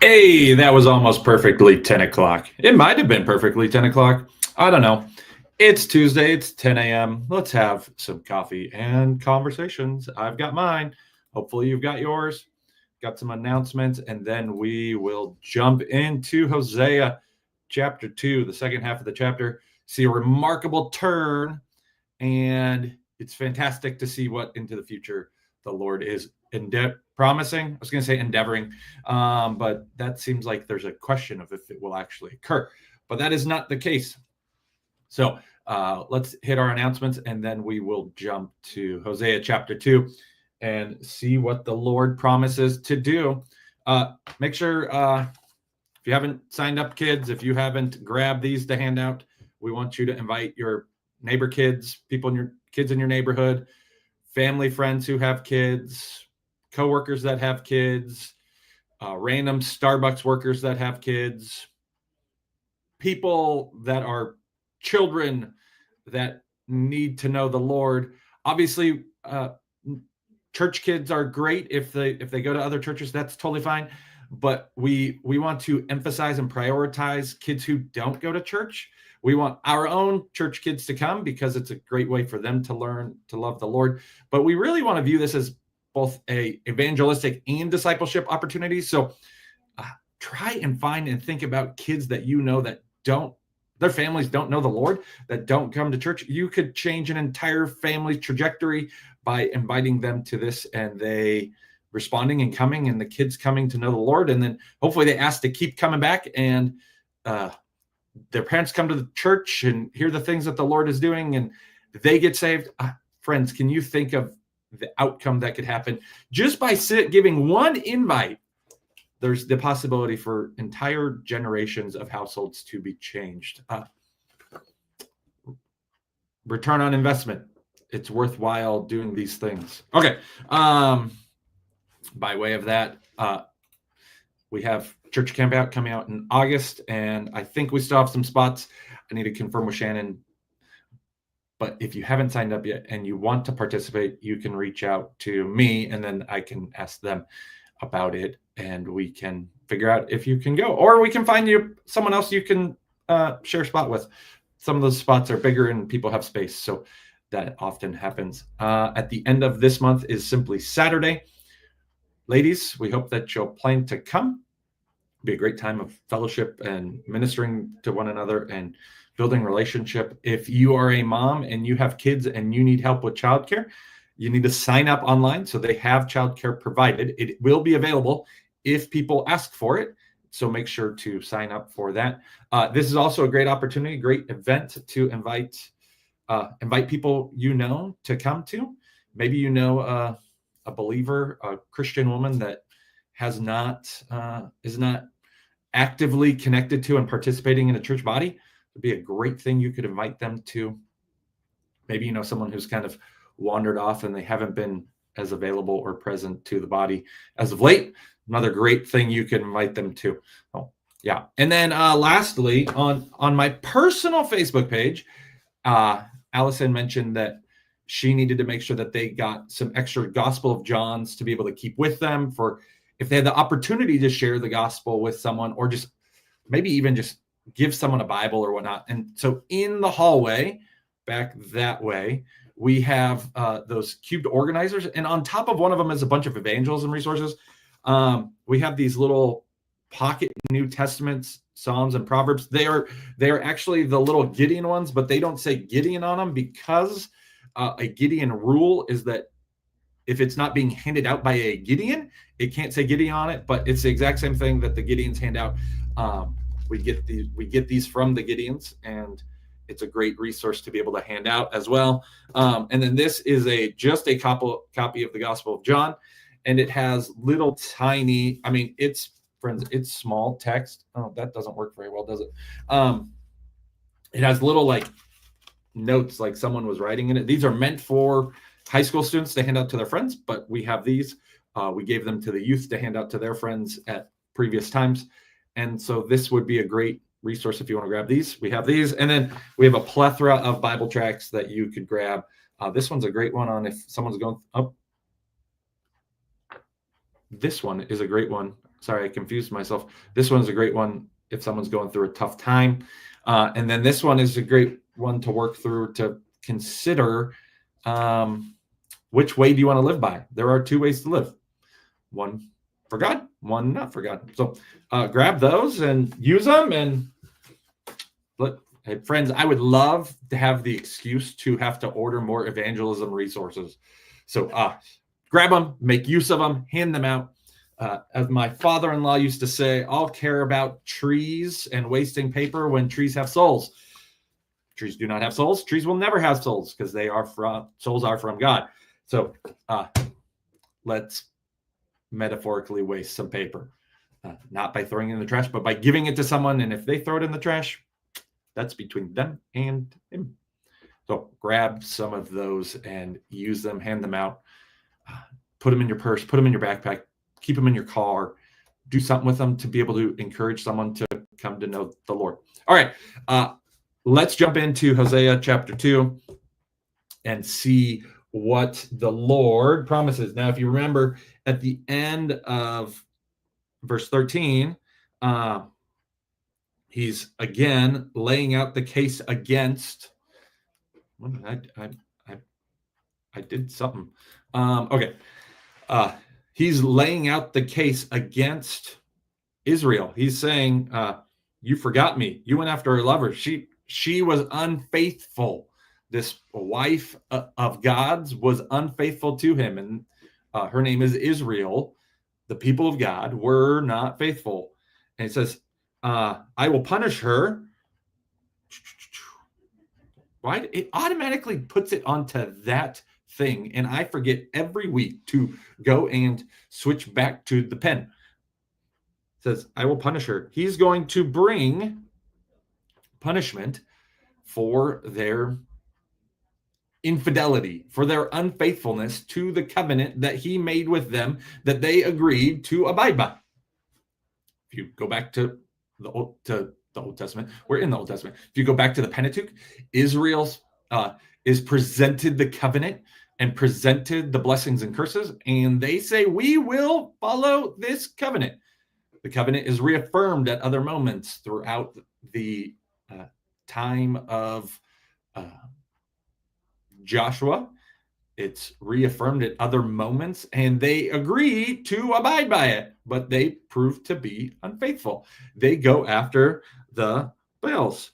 Hey, that was almost perfectly 10 o'clock. It might have been perfectly 10 o'clock. I don't know. It's Tuesday. It's 10 a.m. Let's have some coffee and conversations. I've got mine. Hopefully, you've got yours. Got some announcements, and then we will jump into Hosea chapter 2, the second half of the chapter. See a remarkable turn, and it's fantastic to see what into the future the Lord is promising. I was going to say endeavoring, but that seems like there's a question of if it will actually occur. But that is not the case. So let's hit our announcements, and then we will jump to Hosea chapter 2 and see what the Lord promises to do. Make sure if you haven't signed up, kids, if you haven't grabbed these to hand out, we want you to invite your neighbor kids, people in your kids in your neighborhood, family friends who have kids, coworkers that have kids, random Starbucks workers that have kids, people that are children that need to know the Lord. Obviously, church kids are great if they go to other churches. That's totally fine. But we want to emphasize and prioritize kids who don't go to church. We want our own church kids to come because it's a great way for them to learn to love the Lord. But we really want to view this as both a evangelistic and discipleship opportunity. So try and find and think about kids that you know that their families don't know the Lord, that don't come to church. You could change an entire family trajectory by inviting them to this, and they responding and coming, and the kids coming to know the Lord. And then hopefully they ask to keep coming back, and their parents come to the church and hear the things that the Lord is doing, and they get saved. Friends, can you think of the outcome that could happen just by giving one invite? There's the possibility for entire generations of households to be changed. Return on investment. It's worthwhile doing these things. Okay. By way of that, we have Church Camp Out coming out in August, and I think we still have some spots. I need to confirm with Shannon. But if you haven't signed up yet and you want to participate, you can reach out to me, and then I can ask them about it, and we can figure out if you can go, or we can find you someone else you can share a spot with. Some of those spots are bigger and people have space, so that often happens. At the end of this month is Simply Saturday. Ladies, we hope that you'll plan to come. It'll be a great time of fellowship and ministering to one another and building relationship. If you are a mom and you have kids and you need help with childcare, you need to sign up online. So they have childcare provided. It will be available if people ask for it. So make sure to sign up for that. This is also a great opportunity, great event to invite people you know to come to. Maybe you know a believer, a Christian woman that is not actively connected to and participating in a church body. It'd be a great thing you could invite them to. Maybe you know someone who's kind of wandered off and they haven't been as available or present to the body as of late. Another great thing you can invite them to. Oh, yeah. And then lastly, on my personal Facebook page, Allison mentioned that she needed to make sure that they got some extra Gospel of John's to be able to keep with them for if they had the opportunity to share the gospel with someone, or just maybe even just give someone a Bible or whatnot. And so in the hallway, back that way, we have those cubed organizers. And on top of one of them is a bunch of evangelism resources. We have these little pocket New Testaments, Psalms, and Proverbs. They are actually the little Gideon ones, but they don't say Gideon on them because a Gideon rule is that if it's not being handed out by a Gideon, it can't say Gideon on it, but it's the exact same thing that the Gideons hand out. We get these from the Gideons, and it's a great resource to be able to hand out as well. And then this is just a copy of the Gospel of John, and it has little tiny, it's small text. Oh, that doesn't work very well, does it? It has little like notes like someone was writing in it. These are meant for high school students to hand out to their friends, but we have these. We gave them to the youth to hand out to their friends at previous times. And so this would be a great resource if you want to grab these. We have these. And then we have a plethora of Bible tracts that you could grab. This one's a great one on if someone's going up. This one is a great one. Sorry, I confused myself. This one's a great one if someone's going through a tough time. And then this one is a great one to work through to consider which way do you want to live by? There are two ways to live. One for God, one not for God. So grab those and use them. And hey, friends, I would love to have the excuse to have to order more evangelism resources. So grab them, make use of them, hand them out. As my father-in-law used to say, I'll care about trees and wasting paper when trees have souls. Trees do not have souls. Trees will never have souls because souls are from God. So let's metaphorically waste some paper, not by throwing it in the trash, but by giving it to someone. And if they throw it in the trash, that's between them and him. So grab some of those and use them, hand them out, put them in your purse, put them in your backpack, keep them in your car, do something with them to be able to encourage someone to come to know the Lord. All right, let's jump into Hosea chapter 2 and see what the Lord promises. Now, if you remember at the end of verse 13, he's again laying out the case against. I did something. Okay. He's laying out the case against Israel. He's saying, you forgot me. You went after her lover. She was unfaithful. This wife of God's was unfaithful to him. And her name is Israel. The people of God were not faithful. And it says, I will punish her. Right? It automatically puts it onto that thing. And I forget every week to go and switch back to the pen. It says, I will punish her. He's going to bring punishment for their infidelity, for their unfaithfulness to the covenant that he made with them, that they agreed to abide by. If you go back to the Old Testament, we're in the Old Testament. If you go back to the Pentateuch, Israel is presented the covenant and presented the blessings and curses, and they say, we will follow this covenant. The covenant is reaffirmed at other moments throughout the time of Joshua. It's reaffirmed at other moments, and they agree to abide by it, but they prove to be unfaithful. They go after the Baals,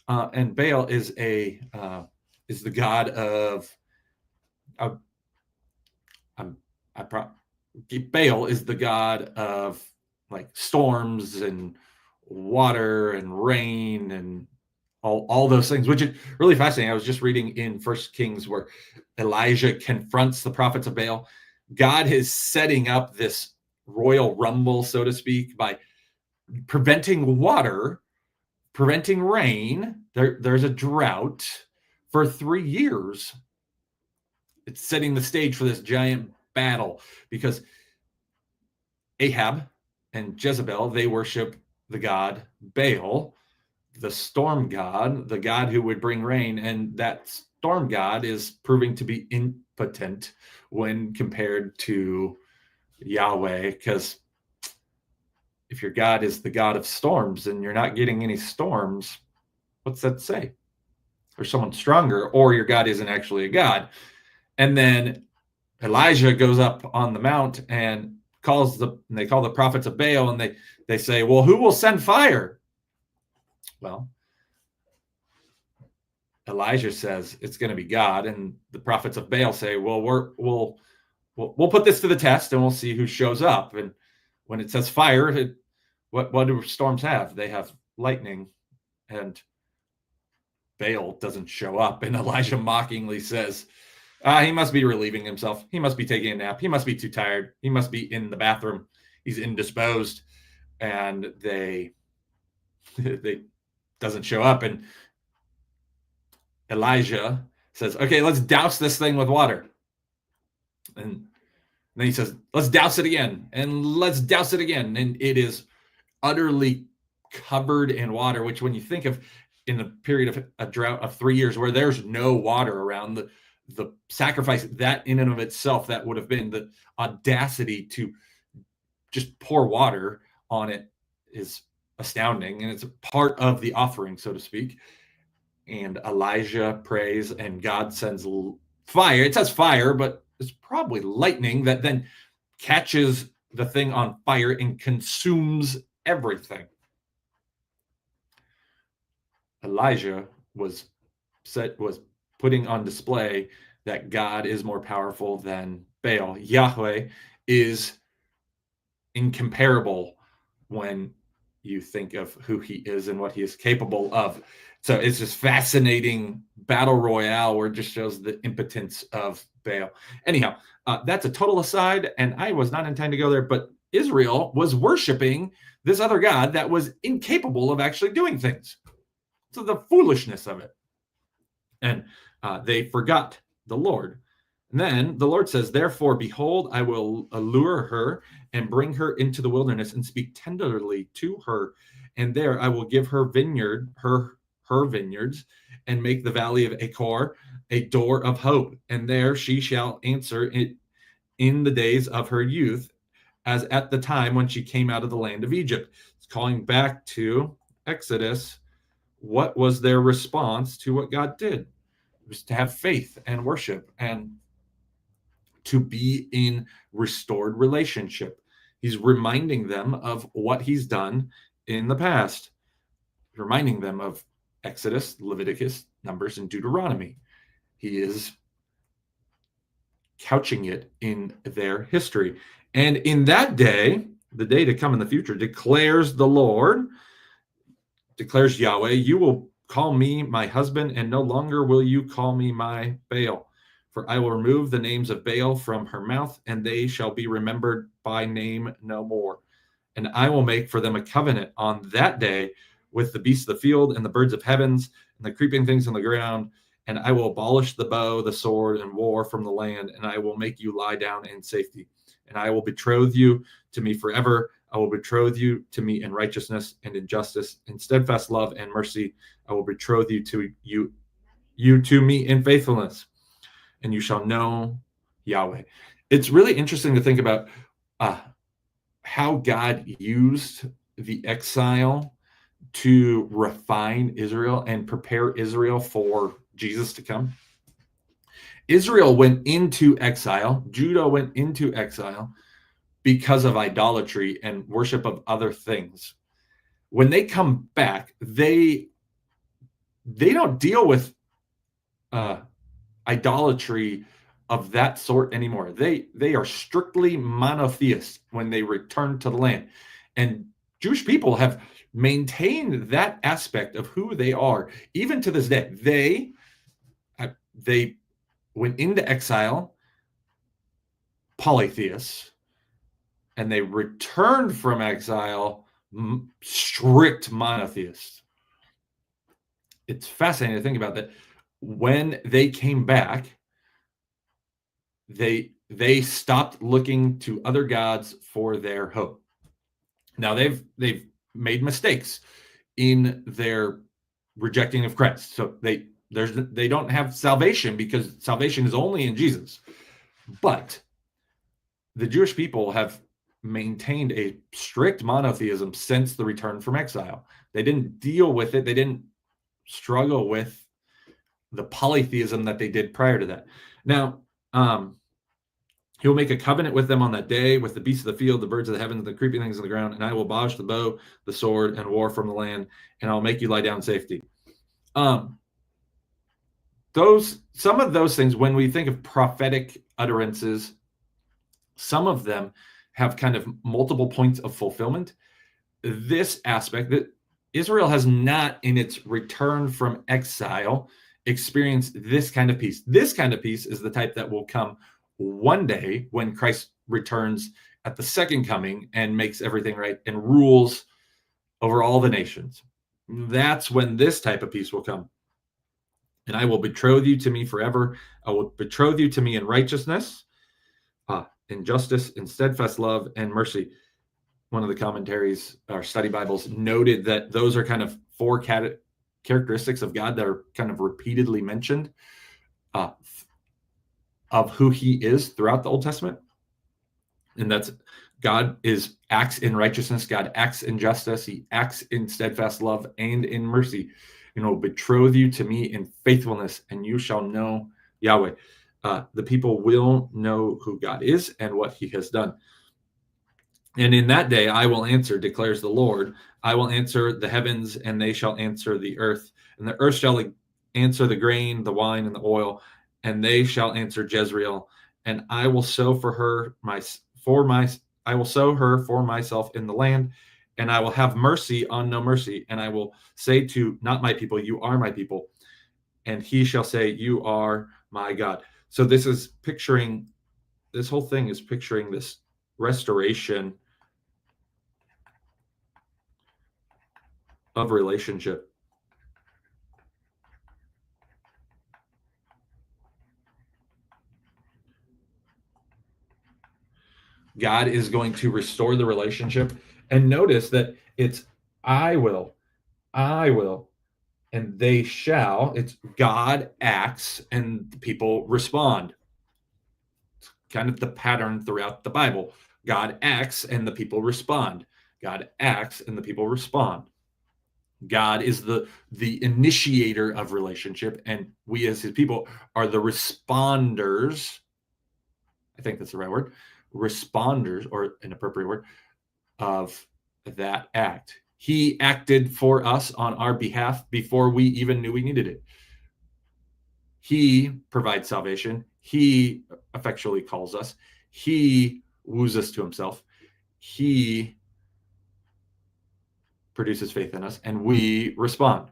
and Baal is the god of. Baal is the god of like storms and water and rain and all those things, which is really fascinating. I was just reading in First Kings where Elijah confronts the prophets of Baal. God is setting up this royal rumble, so to speak, by preventing water, preventing rain. There's a drought for 3 years. It's setting the stage for this giant battle because Ahab and Jezebel, they worship the god Baal, the storm god, the god who would bring rain, and that storm god is proving to be impotent when compared to Yahweh, because if your God is the God of storms and you're not getting any storms, what's that say? There's someone stronger, or your God isn't actually a God. And then Elijah goes up on the mount and they call the prophets of Baal, and they say, well, who will send fire? Well, Elijah says it's going to be God, and the prophets of Baal say, well, we'll put this to the test and we'll see who shows up. And when it says fire, what do storms have? They have lightning, and Baal doesn't show up. And Elijah mockingly says, he must be relieving himself. He must be taking a nap. He must be too tired. He must be in the bathroom. He's indisposed. And they doesn't show up. And Elijah says, okay, let's douse this thing with water. And then he says, let's douse it again. And let's douse it again. And it is utterly covered in water, which when you think of in the period of a drought of 3 years where there's no water around, the sacrifice that in and of itself, that would have been the audacity to just pour water on it is astounding, and it's part of the offering, so to speak. And Elijah prays, and God sends fire. It says fire, but it's probably lightning that then catches the thing on fire and consumes everything. Elijah was putting on display that God is more powerful than Baal. Yahweh is incomparable when you think of who he is and what he is capable of. So it's just fascinating battle royale where it just shows the impotence of Baal. Anyhow, that's a total aside, and I was not intending to go there, but Israel was worshiping this other God that was incapable of actually doing things. So the foolishness of it. And they forgot the Lord. And then the Lord says, therefore, behold, I will allure her and bring her into the wilderness and speak tenderly to her. And there I will give her her vineyards, and make the valley of Achor a door of hope. And there she shall answer it in the days of her youth, as at the time when she came out of the land of Egypt. It's calling back to Exodus. What was their response to what God did? It was to have faith and worship and to be in restored relationship. He's reminding them of what he's done in the past, reminding them of Exodus, Leviticus, Numbers, and Deuteronomy. He is couching it in their history. And in that day, the day to come in the future, declares the Lord, declares Yahweh, you will call me my husband, and no longer will you call me my Baal. For I will remove the names of Baal from her mouth, and they shall be remembered by name no more. And I will make for them a covenant on that day with the beasts of the field and the birds of heavens and the creeping things on the ground. And I will abolish the bow, the sword, and war from the land, and I will make you lie down in safety. And I will betroth you to me forever. I will betroth you to me in righteousness and in justice, in steadfast love and mercy. I will betroth you to me in faithfulness, and you shall know Yahweh. It's really interesting to think about how God used the exile to refine Israel and prepare Israel for Jesus to come. Israel went into exile. Judah went into exile because of idolatry and worship of other things. When they come back, they don't deal with idolatry of that sort anymore. They are strictly monotheist when they return to the land. And Jewish people have maintained that aspect of who they are even to this day. They went into exile polytheists, and they returned from exile strict monotheists. It's fascinating to think about that. When they came back, they stopped looking to other gods for their hope. Now they've made mistakes in their rejecting of Christ. So they don't have salvation because salvation is only in Jesus. But the Jewish people have maintained a strict monotheism since the return from exile. They didn't deal with it. They didn't struggle with the polytheism that they did prior to that. Now, he will make a covenant with them on that day, with the beasts of the field, the birds of the heavens, the creeping things on the ground, and I will abolish the bow, the sword, and war from the land, and I'll make you lie down in safety. Some of those things, when we think of prophetic utterances, some of them have kind of multiple points of fulfillment. This aspect that Israel has not, in its return from exile, experienced this kind of peace. This kind of peace is the type that will come one day when Christ returns at the second coming and makes everything right and rules over all the nations. That's when this type of peace will come. And I will betroth you to me forever. I will betroth you to me in righteousness, in justice, in steadfast love, and mercy. One of the commentaries or study Bibles noted that those are kind of four characteristics of God that are kind of repeatedly mentioned of who he is throughout the Old Testament. And that's God acts in righteousness. God acts in justice. He acts in steadfast love and in mercy, and will betroth you to me in faithfulness, and you shall know Yahweh. The people will know who God is and what he has done. And in that day I will answer, declares the Lord. I will answer the heavens, and they shall answer the earth. And the earth shall answer the grain, the wine, and the oil, and they shall answer Jezreel. And I will sow for her I will sow her for myself in the land, and I will have mercy on no mercy. And I will say to not my people, you are my people. And he shall say, you are my God. So this whole thing is picturing this restoration of relationship. God is going to restore the relationship. And notice that it's I will, and they shall. It's God acts and the people respond. It's kind of the pattern throughout the Bible. God acts and the people respond. God acts and the people respond. God is the initiator of relationship, and we as his people are the responders. I think that's the right word. Responders, or an appropriate word, of that act. He acted for us on our behalf before we even knew we needed it. He provides salvation. He effectually calls us. He woos us to himself. He produces faith in us, and we respond.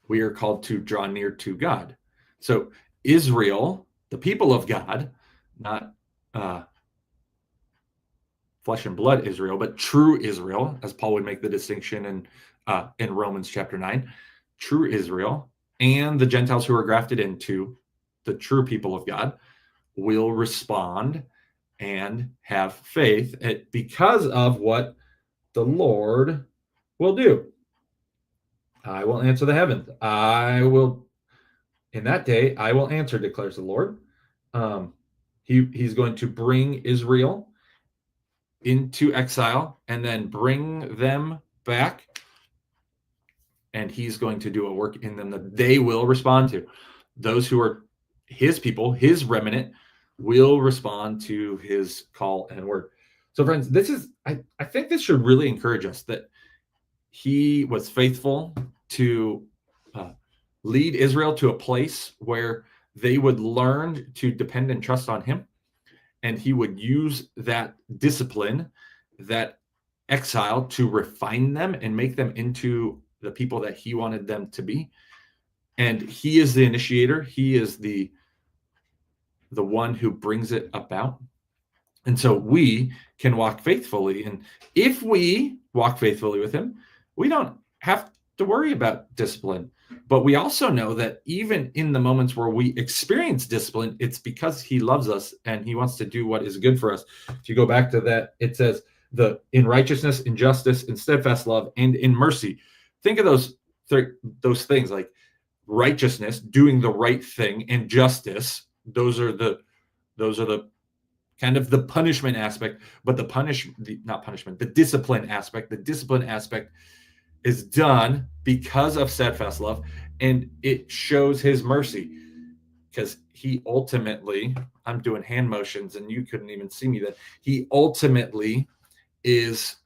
We are called to draw near to God. So Israel, the people of God, not flesh and blood Israel, but true Israel, as Paul would make the distinction in Romans chapter 9, true Israel and the Gentiles who are grafted into the true people of God will respond and have faith because of what the Lord will do. I will answer the heavens. In that day, I will answer, declares the Lord. He's going to bring Israel into exile and then bring them back. And he's going to do a work in them that they will respond to. Those who are his people, his remnant, will respond to his call and word. So, friends, I think this should really encourage us that he was faithful to lead Israel to a place where they would learn to depend and trust on him. And he would use that discipline, that exile, to refine them and make them into the people that he wanted them to be. And he is the initiator. He is the one who brings it about. And so we can walk faithfully. And if we walk faithfully with him, we don't have to worry about discipline. But we also know that even in the moments where we experience discipline, it's because he loves us and he wants to do what is good for us. If you go back to that, it says in righteousness, in justice, in steadfast love, and in mercy. Think of those things like righteousness, doing the right thing, and justice. Those are the kind of the punishment aspect, but the discipline aspect. The discipline aspect is done because of steadfast love, and it shows his mercy, because he ultimately, I'm doing hand motions and you couldn't even see me, that he ultimately is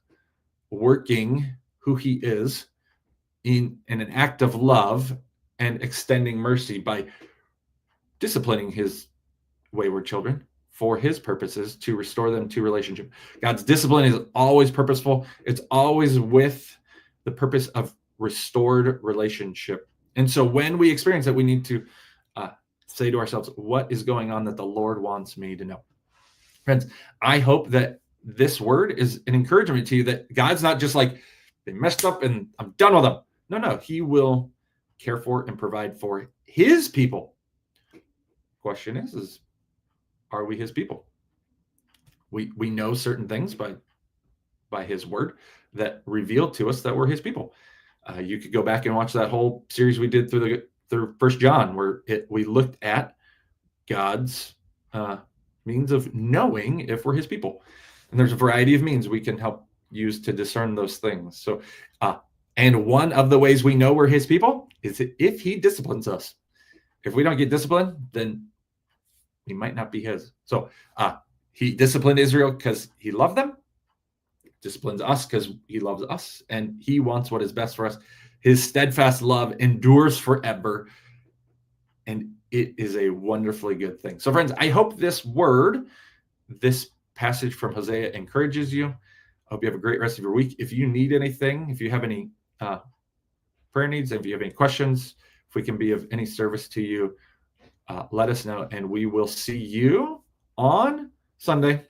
working who he is in an act of love and extending mercy by disciplining his wayward children for his purposes, to restore them to relationship. God's discipline is always purposeful. It's always with the purpose of restored relationship. And so when we experience it, we need to say to ourselves, what is going on that the Lord wants me to know? Friends, I hope that this word is an encouragement to you, that God's not just like, they messed up and I'm done with them. No, he will care for and provide for his people. Question is are we his people? We know certain things by his word that reveal to us that we're his people. You could go back and watch that whole series we did through 1 John, where we looked at God's means of knowing if we're his people. And there's a variety of means we can help use to discern those things. So, and one of the ways we know we're his people is if he disciplines us. If we don't get disciplined, then we might not be his. So he disciplined Israel because he loved them, disciplines us because he loves us, and he wants what is best for us. His steadfast love endures forever, and it is a wonderfully good thing. So friends, I hope this passage from Hosea encourages you. I hope you have a great rest of your week. If you need anything, if you have any prayer needs, if you have any questions, if we can be of any service to you, let us know, and we will see you on Sunday.